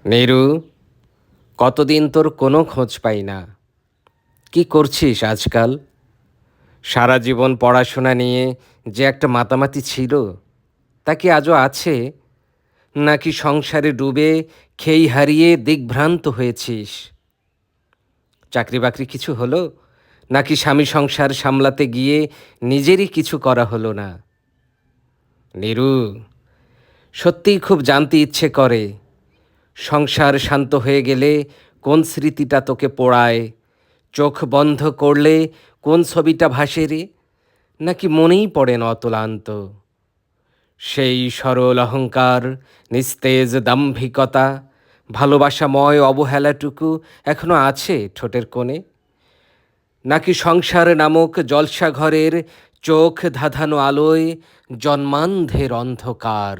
নিরু, কতদিন তোর কোনো খোঁজ পাই না। কি করছিস আজকাল? সারা জীবন পড়াশোনা নিয়ে যে একটা মাতামাতি ছিল, তা কি আজও আছে? নাকি সংসারে ডুবে খেই হারিয়ে দিগ্ভ্রান্ত হয়েছিস? চাকরি বাকরি কিছু হলো? নাকি স্বামী সংসার সামলাতে গিয়ে নিজেরই কিছু করা হলো না? নিরু, সত্যিই খুব জানতে ইচ্ছে করে, সংসার শান্ত হয়ে গেলে কোন স্মৃতিটা তোকে পোড়ায়, চোখ বন্ধ করলে কোন ছবিটা ভাসে রে? নাকি মনেই পড়ে না অতলান্ত সেই সরল অহংকার, নিস্তেজ দাম্ভিকতা, ভালোবাসাময় অবহেলাটুকু এখনো আছে ঠোঁটের কোণে? নাকি সংসার নামক জলসাঘরের চোখ ধাঁধানো আলোয় জন্মান্ধের অন্ধকার?